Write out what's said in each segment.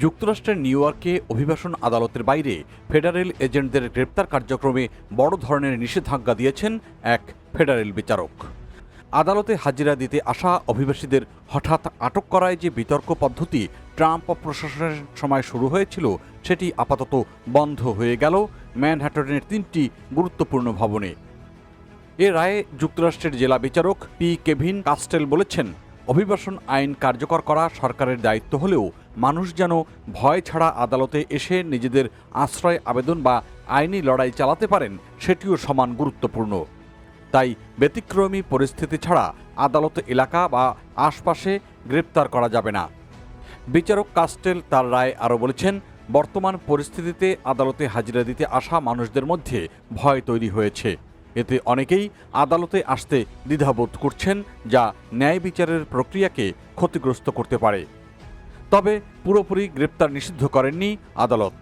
যুক্তরাষ্ট্রের নিউ ইয়র্কে অভিবাসন আদালতের বাইরে ফেডারেল এজেন্টদের গ্রেপ্তার কার্যক্রমে বড় ধরনের নিষেধাজ্ঞা দিয়েছেন এক ফেডারেল বিচারক। আদালতে হাজিরা দিতে আসা অভিবাসীদের হঠাৎ আটক করায় যে বিতর্ক পদ্ধতি ট্রাম্প প্রশাসনের সময় শুরু হয়েছিল, সেটি আপাতত বন্ধ হয়ে গেল ম্যানহাটনের 3টি গুরুত্বপূর্ণ ভবনে। এ রায়ে যুক্তরাষ্ট্রের জেলা বিচারক পি কেভিন কাস্টেল বলেছেন, অভিবাসন আইন কার্যকর করা সরকারের দায়িত্ব হলেও মানুষ যেন ভয় ছাড়া আদালতে এসে নিজেদের আশ্রয় আবেদন বা আইনি লড়াই চালাতে পারেন, সেটিও সমান গুরুত্বপূর্ণ। তাই ব্যতিক্রমী পরিস্থিতি ছাড়া আদালত এলাকা বা আশপাশে গ্রেপ্তার করা যাবে না। বিচারক কাস্টেল তার রায়ে আরও বলেছেন, বর্তমান পরিস্থিতিতে আদালতে হাজিরা দিতে আসা মানুষদের মধ্যে ভয় তৈরি হয়েছে। এতে অনেকেই আদালতে আসতে দ্বিধাবোধ করছেন, যা ন্যায় বিচারের প্রক্রিয়াকে ক্ষতিগ্রস্ত করতে পারে। তবে পুরোপুরি গ্রেপ্তার নিষিদ্ধ করেননি আদালত।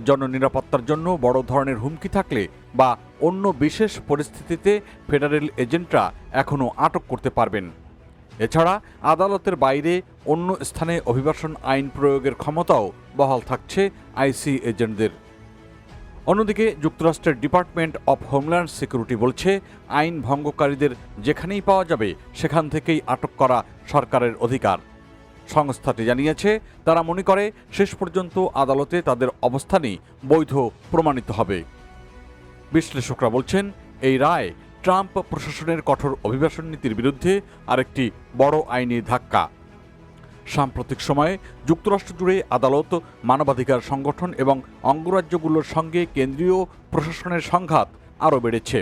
জননিরাপত্তার জন্য বড় ধরনের হুমকি থাকলে বা অন্য বিশেষ পরিস্থিতিতে ফেডারেল এজেন্টরা এখনও আটক করতে পারবেন। এছাড়া আদালতের বাইরে অন্য স্থানে অভিবাসন আইন প্রয়োগের ক্ষমতাও বহাল থাকছে আইসি এজেন্টদের। অন্যদিকে যুক্তরাষ্ট্রের ডিপার্টমেন্ট অব হোমল্যান্ড সিকিউরিটি বলছে, আইন ভঙ্গকারীদের যেখানেই পাওয়া যাবে সেখান থেকেই আটক করা সরকারের অধিকার। সংস্থাটি জানিয়েছে, তারা মনে করে শেষ পর্যন্ত আদালতে তাদের অবস্থানই বৈধ প্রমাণিত হবে। বিশ্লেষকরা বলছেন, এই রায় ট্রাম্প প্রশাসনের কঠোর অভিবাসন নীতির বিরুদ্ধে আরেকটি বড় আইনি ধাক্কা। সাম্প্রতিক সময়ে যুক্তরাষ্ট্র জুড়ে আদালত, মানবাধিকার সংগঠন এবং অঙ্গরাজ্যগুলোর সঙ্গে কেন্দ্রীয় প্রশাসনের সংঘাত আরও বেড়েছে।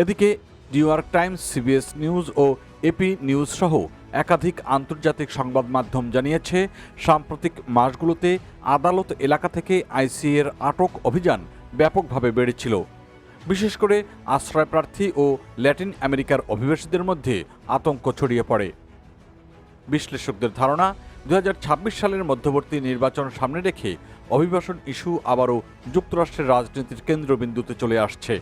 এদিকে New York Times, CBS News ও এপি নিউজ সহ একাধিক আন্তর্জাতিক সংবাদ মাধ্যম জানিয়েছে, সাম্প্রতিক মাসগুলোতে আদালত এলাকা থেকে আইসিএর আটক অভিযান ব্যাপকভাবে বেড়েছিল। বিশেষ করে আশ্রয়প্রার্থী ও ল্যাটিন আমেরিকার অভিবাসীদের মধ্যে আতঙ্ক ছড়িয়ে পড়ে। বিশ্লেষকদের ধারণা, 2026 সালের মধ্যবর্তী নির্বাচন সামনে রেখে অভিবাসন ইস্যু আবারও যুক্তরাষ্ট্রের রাজনীতির কেন্দ্রবিন্দুতে চলে আসছে।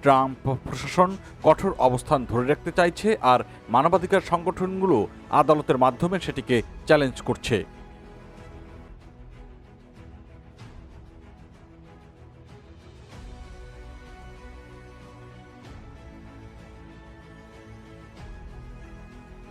ট্রাম্প প্রশাসন কঠোর অবস্থান ধরে রাখতে চাইছে, আর মানবাধিকার সংগঠনগুলো আদালতের মাধ্যমে সেটিকে চ্যালেঞ্জ করছে।